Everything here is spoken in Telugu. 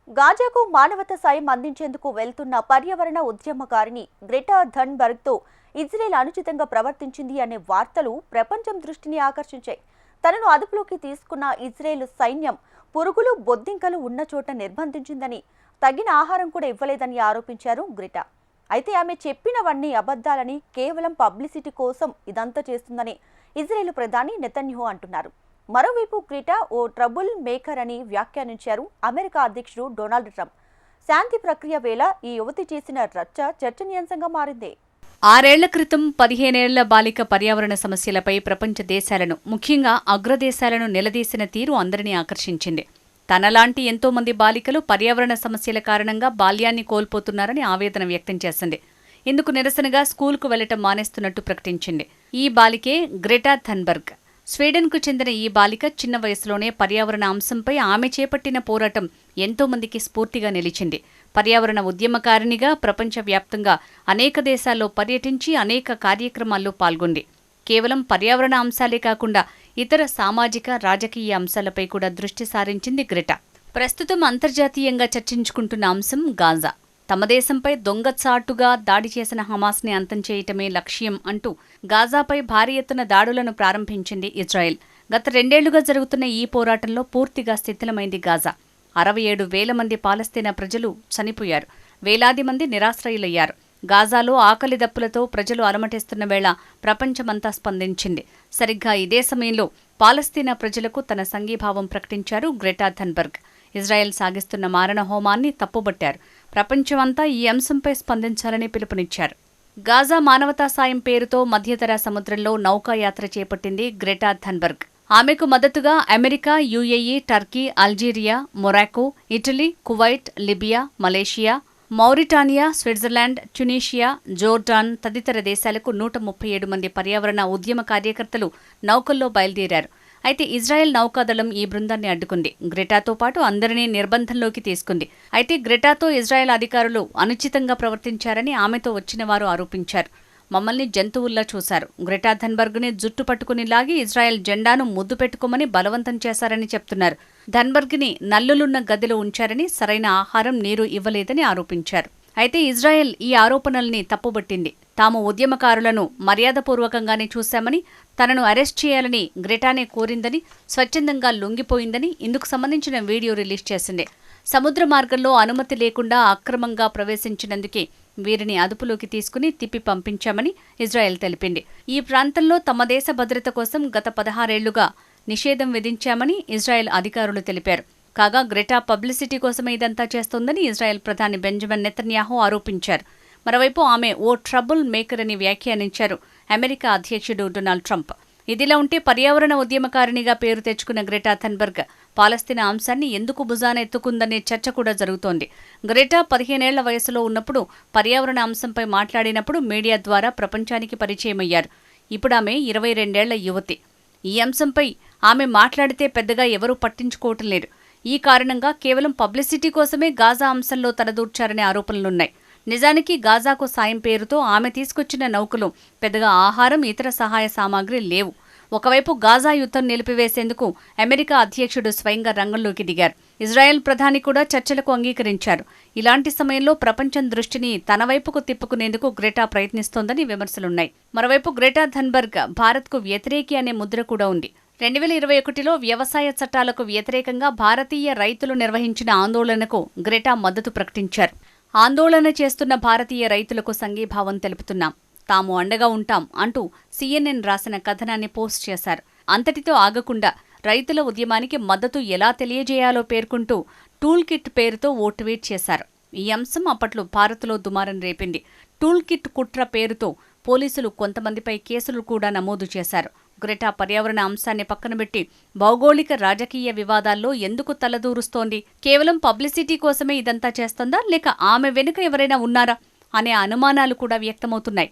గాజాకు మానవతా సాయం అందించేందుకు వెళ్తున్న పర్యావరణ ఉద్యమకారిణి గ్రెటా థన్బర్గ్తో ఇజ్రాయెల్ అనుచితంగా ప్రవర్తించింది అనే వార్తలు ప్రపంచం దృష్టిని ఆకర్షించాయి. తనను అదుపులోకి తీసుకున్న ఇజ్రాయెల్ సైన్యం పురుగులు, బొద్దింకలు ఉన్న చోట నిర్బంధించిందని, తగిన ఆహారం కూడా ఇవ్వలేదని ఆరోపించారు గ్రెటా. అయితే ఆమె చెప్పినవన్నీ అబద్ధాలని, కేవలం పబ్లిసిటీ కోసం ఇదంతా చేస్తుందని ఇజ్రాయెల్ ప్రధాని నెతన్యాహు అంటున్నారు. మరోవైపు గ్రెటా ఓ ట్రబుల్ మేకర్ అని వ్యాఖ్యానించారు అమెరికా అధ్యక్షుడు డొనాల్డ్ ట్రంప్. శాంతి ప్రక్రియ వేళ ఈ యువతి చేసిన రచ్చ చర్చనీయాంశంగా మారింది. 6 ఏళ్ల క్రితం 15 ఏళ్ల బాలిక పర్యావరణ సమస్యలపై ప్రపంచ దేశాలను, ముఖ్యంగా అగ్రదేశాలను నిలదీసిన తీరు అందరినీ ఆకర్షించింది. తనలాంటి ఎంతో మంది బాలికలు పర్యావరణ సమస్యల కారణంగా బాల్యాన్ని కోల్పోతున్నారని ఆవేదన వ్యక్తం చేసింది. ఇందుకు నిరసనగా స్కూల్కు వెళ్లటం మానేస్తున్నట్టు ప్రకటించింది. ఈ బాలికే గ్రెటా థన్బర్గ్. స్వీడన్కు చెందిన ఈ బాలిక చిన్న వయసులోనే పర్యావరణ అంశంపై ఆమె చేపట్టిన పోరాటం ఎంతో మందికి స్ఫూర్తిగా నిలిచింది. పర్యావరణ ఉద్యమకారిణిగా ప్రపంచవ్యాప్తంగా అనేక దేశాల్లో పర్యటించి అనేక కార్యక్రమాల్లో పాల్గొంది. కేవలం పర్యావరణ అంశాలే కాకుండా ఇతర సామాజిక, రాజకీయ అంశాలపై కూడా దృష్టి సారించింది గ్రెటా. ప్రస్తుతం అంతర్జాతీయంగా చర్చించుకుంటున్న అంశం గాజా. తమ దేశంపై దొంగచాటుగా దాడి చేసిన హమాస్ని అంతం చేయటమే లక్ష్యం అంటూ గాజాపై భారీ ఎత్తున దాడులను ప్రారంభించింది ఇజ్రాయెల్. గత 2 ఏళ్లుగా జరుగుతున్న ఈ పోరాటంలో పూర్తిగా శిథిలమైంది గాజా. 67,000 మంది పాలస్తీనా ప్రజలు చనిపోయారు. వేలాది మంది నిరాశ్రయులయ్యారు. గాజాలో ఆకలి దప్పులతో ప్రజలు అలమటిస్తున్న వేళ ప్రపంచమంతా స్పందించింది. సరిగ్గా ఇదే సమయంలో పాలస్తీనా ప్రజలకు తన సంఘీభావం ప్రకటించారు గ్రెటా థన్బర్గ్. ఇజ్రాయెల్ సాగిస్తున్న మారణ హోమాన్ని తప్పుబట్టారు. ప్రపంచమంతా ఈ అంశంపై స్పందించాలని పిలుపునిచ్చారు. గాజా మానవతా సాయం పేరుతో మధ్యధరా సముద్రంలో నౌకాయాత్ర చేపట్టింది గ్రెటా థన్బర్గ్. ఆమెకు మద్దతుగా America, UAE, Turkey, Algeria, Morocco, Italy, Kuwait, Libya, Malaysia, Mauritania, Switzerland, Tunisia, Jordan తదితర దేశాలకు 137 మంది పర్యావరణ ఉద్యమ కార్యకర్తలు నౌకల్లో బయలుదేరారు. అయితే ఇజ్రాయెల్ నౌకాదళం ఈ బృందాన్ని అడ్డుకుంది. గ్రెటాతో పాటు అందరినీ నిర్బంధంలోకి తీసుకుంది. అయితే గ్రెటాతో ఇజ్రాయెల్ అధికారులు అనుచితంగా ప్రవర్తించారని ఆమెతో వచ్చిన వారు ఆరోపించారు. మమ్మల్ని జంతువుల్లా చూశారు. గ్రెటా థన్బర్గ్ని జుట్టు పట్టుకుని లాగి ఇజ్రాయెల్ జెండాను ముద్దు పెట్టుకోమని బలవంతం చేశారని చెప్తున్నారు. థన్బర్గ్ని నల్లులున్న గదిలో ఉంచారని, సరైన ఆహారం, నీరు ఇవ్వలేదని ఆరోపించారు. అయితే ఇజ్రాయెల్ ఈ ఆరోపణల్ని తప్పుబట్టింది. తాము ఉద్యమకారులను మర్యాదపూర్వకంగానే చూశామని, తనను అరెస్ట్ చేయాలని గ్రెటానే కోరిందని, స్వచ్ఛందంగా లొంగిపోయిందని ఇందుకు సంబంధించిన వీడియో రిలీజ్ చేసింది. సముద్ర మార్గంలో అనుమతి లేకుండా అక్రమంగా ప్రవేశించినందుకే వీరిని అదుపులోకి తీసుకుని తిప్పి పంపించామని ఇజ్రాయెల్ తెలిపింది. ఈ ప్రాంతంలో తమ దేశ భద్రత కోసం గత 16 ఏళ్లుగా నిషేధం విధించామని ఇజ్రాయెల్ అధికారులు తెలిపారు. కాగా గ్రెటా పబ్లిసిటీ కోసమే ఇదంతా చేస్తోందని ఇజ్రాయెల్ ప్రధాని బెంజమిన్ నెతన్యాహు ఆరోపించారు. మరోవైపు ఆమె ఓ ట్రబుల్ మేకర్ అని వ్యాఖ్యానించారు అమెరికా అధ్యక్షుడు డొనాల్డ్ ట్రంప్. ఇదిలా ఉంటే పర్యావరణ ఉద్యమకారిణిగా పేరు తెచ్చుకున్న గ్రెటా థన్బర్గ్ పాలస్తీనా అంశాన్ని ఎందుకు భుజాన ఎత్తుకుందనే చర్చ కూడా జరుగుతోంది. గ్రెటా 15 ఏళ్ల వయసులో ఉన్నప్పుడు పర్యావరణ అంశంపై మాట్లాడినప్పుడు మీడియా ద్వారా ప్రపంచానికి పరిచయమయ్యారు. ఇప్పుడు ఆమె 22 ఏళ్ల యువతి. ఈ అంశంపై ఆమె మాట్లాడితే పెద్దగా ఎవరూ పట్టించుకోవటం లేదు. ఈ కారణంగా కేవలం పబ్లిసిటీ కోసమే గాజా అంశంలో తలదూర్చారనే ఆరోపణలున్నాయి. నిజానికి గాజాకు సాయం పేరుతో ఆమె తీసుకొచ్చిన నౌకలో పెద్దగా ఆహారం, ఇతర సహాయ సామాగ్రి లేవు. ఒకవైపు గాజా యుద్ధం నిలిపివేసేందుకు అమెరికా అధ్యక్షుడు స్వయంగా రంగంలోకి దిగారు. ఇజ్రాయెల్ ప్రధాని కూడా చర్చలకు అంగీకరించారు. ఇలాంటి సమయంలో ప్రపంచం దృష్టిని తన వైపుకు తిప్పుకునేందుకు గ్రెటా ప్రయత్నిస్తోందని విమర్శలున్నాయి. మరోవైపు గ్రెటా థన్బర్గ్ భారత్కు వ్యతిరేకి అనే ముద్ర కూడా ఉంది. 2021లో వ్యవసాయ చట్టాలకు వ్యతిరేకంగా భారతీయ రైతులు నిర్వహించిన ఆందోళనకు గ్రెటా మద్దతు ప్రకటించారు. ఆందోళన చేస్తున్న భారతీయ రైతులకు సంఘీభావం తెలుపుతున్నాం, తాము అండగా ఉంటాం అంటూ CNN రాసిన కథనాన్ని పోస్ట్ చేశారు. అంతటితో ఆగకుండా రైతుల ఉద్యమానికి మద్దతు ఎలా తెలియజేయాలో పేర్కొంటూ టూల్ కిట్ పేరుతో ఓ ట్వీట్ చేశారు. ఈ అంశం అప్పట్లో భారత్లో దుమారం రేపింది. టూల్ కిట్ కుట్ర పేరుతో పోలీసులు కొంతమందిపై కేసులు కూడా నమోదు చేశారు. గ్రెటా పర్యావరణ అంశాన్ని పక్కనబెట్టి భౌగోళిక, రాజకీయ వివాదాల్లో ఎందుకు తలదూరుస్తోంది? కేవలం పబ్లిసిటీ కోసమే ఇదంతా చేస్తోందా, లేక ఆమె వెనుక ఎవరైనా ఉన్నారా అనే అనుమానాలు కూడా వ్యక్తమవుతున్నాయి.